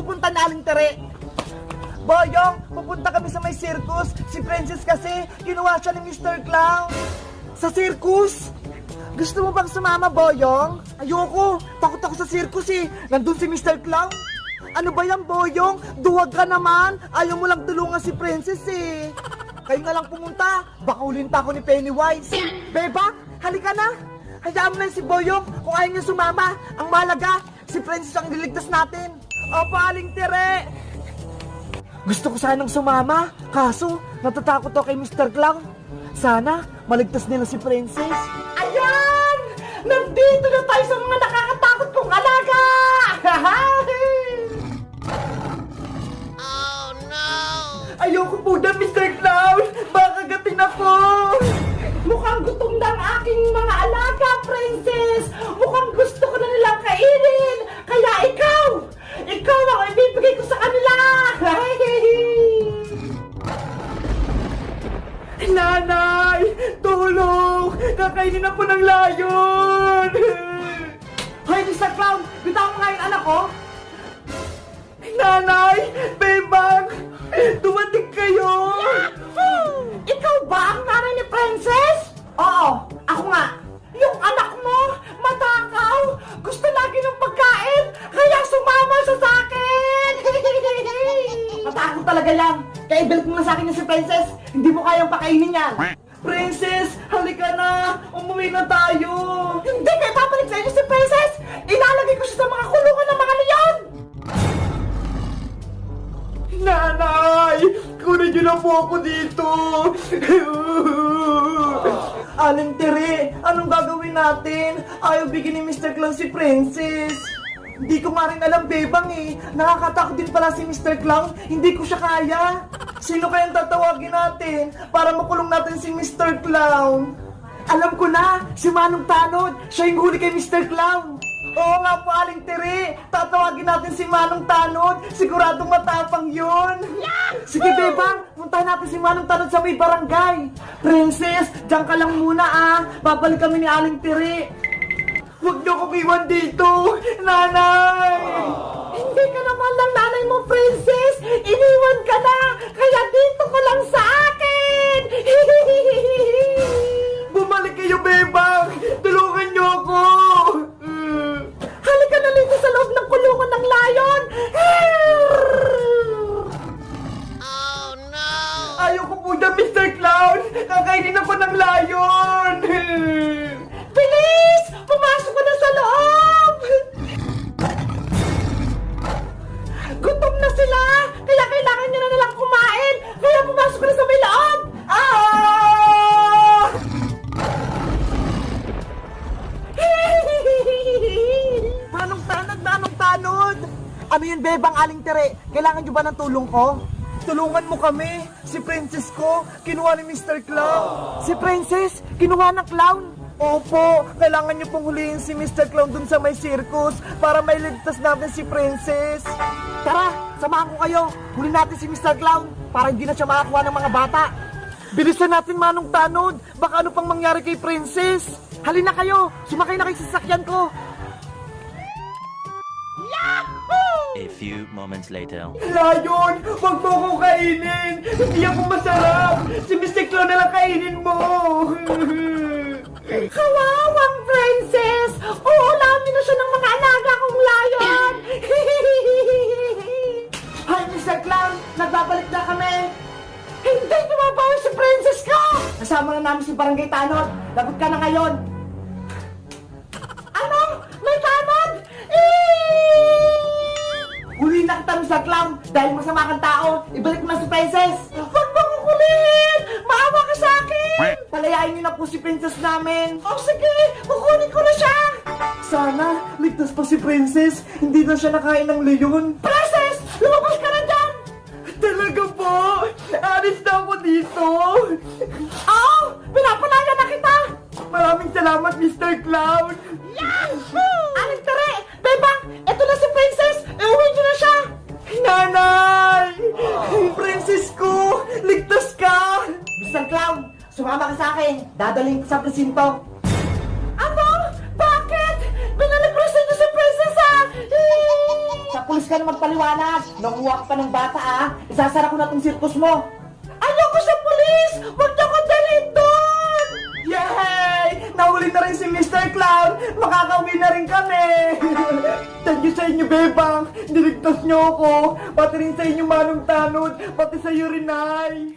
pupunta na, Aling Tere? Boyong, pupunta kami sa may circus. Si Princess kasi, kinuha siya ni Mr. Clown. Sa circus? Gusto mo bang sumama, Boyong? Ayoko, takot ako sa circus eh. Nandun si Mr. Clown. Ano ba yan, Boyong? Duwag ka naman. Ayaw mo lang tulungan si Princess eh. Kayo na lang pumunta. Baka ulinta ako ni Pennywise. Beba, halika na. Hayaan mo na si Boyong kung ayaw niya sumama. Ang mahalaga, si Princess ang niligtas natin. Opo, Aling Tere. Gusto ko sanang sumama, kaso natatakot ako kay Mr. Clown. Sana maligtas nila si Princess. Ayan! Nandito na tayo sa mga nakakatakot kong alaga! Oh no! Ayoko po na, Mr. Clown! Baka gatin ako! Mukhang gutom na ang aking mga alaga, Princess! Mukhang gusto ko na nilang kainin! Kaya ikaw! Ikaw ang ibibigay ko sa kanila! Nanay! Tulong! Kakainin ako ng layon! Hoy, Mr. Clown! Bitawan mo nga yung anak ko! Nanay! Bebang! Dumating kayo! Yahoo! Ikaw ba ang nanay ni Princess? Oo, ako nga. Yung anak mo, matakaw, gusto lagi ng pagkain, kaya sumama siya sa akin! Matakot talaga lang. Kaya ibalik mo na sa akin yung si Princess. Hindi mo kayang pakainin yan. Princess, halika na! Umuwi na tayo! Hindi, kaya papalik sa inyo si Princess! Ilalagay ko siya sa mga kulungan ng mga leon! Nanay! Kunin niyo na po ako dito! Aling Tere, anong gagawin natin? Ayaw bigyan ni Mr. Clown si Princess. Hindi ko nga rin alam, Bebang eh. Nakakatakot din pala si Mr. Clown. Hindi ko siya kaya. Sino kayang tatawagin natin para makulong natin si Mr. Clown? Alam ko na, si Manong Tanod. Siya yung huli kay Mr. Clown. Oo nga po, Aling Tere. Tatawagin natin si Manong Tanod. Siguradong matapang yun. Sige, Bebang. Puntahan natin si Manong Tanod sa may barangay. Princess, diyan ka lang muna ah. Babalik kami ni Aling Tere. Huwag niyo kong iwan dito, Nanay! Hindi ka naman lang nanay mo, Princess! Iniwan ka na! Kaya dito ko lang sa akin! Bumalik kayo, Bebang! Tulungan niyo ako! Halika na dito sa loob ng kulungan ng layon! Oh no! Ayoko po na, Mr. Clown! Kakainin ako ng layon! Bilis! Pumasok ko na sa loob! Gutom na sila! Kaya kailangan nyo na nilang kumain! Kaya pumasok ko na sa may loob! Ah! Manong Tanod! Manong Tanod! Ano yun, Bebang, Aling Tere? Kailangan nyo ba ng tulong ko? Tulungan mo kami! Si Princess ko, kinuha ni Mr. Clown! Si Princess, kinuha ng clown! Opo, kailangan niyo pong hulihin si Mr. Clown dun sa may circus para mailigtas natin si Princess. Tara, samahan ko kayo. Huli natin si Mr. Clown para hindi na siya makakuha ng mga bata. Bilisan natin, Manong Tanod. Baka ano pang mangyari kay Princess. Halina kayo, sumakay na kayo sa sasakyan ko. A few moments later. Layon, wag mo akong kainin. Hindi ako masarap. Si Mr. Clown na lang kainin mo. Kawawang Princess! Uulamin na siya ng mga alaga kong layon! Hi, Mr. Clown! Nagbabalik na kami! Hindi tumabawi si Princess ko! Kasama na namin si Barangay Tanod! Lagot ka na ngayon! Ano? May tanod? Huli na kita, Mr. Clown! Dahil masama kang tao, ibalik mo na si Princess! Huwag mong kukulihin! Maawa ka sa akin! Palayain niyo na po si Princess namin! Oh, sige! Kukunin ko na siya! Sana, ligtas pa si Princess! Hindi na siya nakain ng leyon! Princess! Lumabas ka na dyan! Talaga po? Alis na ako dito! Oo! Pinapalaya na kita! Maraming salamat, Mr. Clown! Yahoo! Aling Tere! Bebang! Eto na si Princess! Iuwi niyo na siya! Nanay! Princess ko! Ligtas ka! Mr. Clown! Sumama ka sa akin! Dadaling ko sa presinto! Ano? Bakit? Binalik ko sa inyo si Princess, ha? Sa pulis ka na magpaliwanag. Nakuha ka pa ng bata isasara ko na tong sirkus mo. Ayoko sa pulis! Huwag niyo ko dalhin doon! Yay! Nahuli na rin si Mr. Clown! Makakauwi na rin kami! Thank you sa inyo, Bebang! Niligtas niyo ako! Pati rin sa inyo, Manong Tanod! Pati sa iyo, Rinay!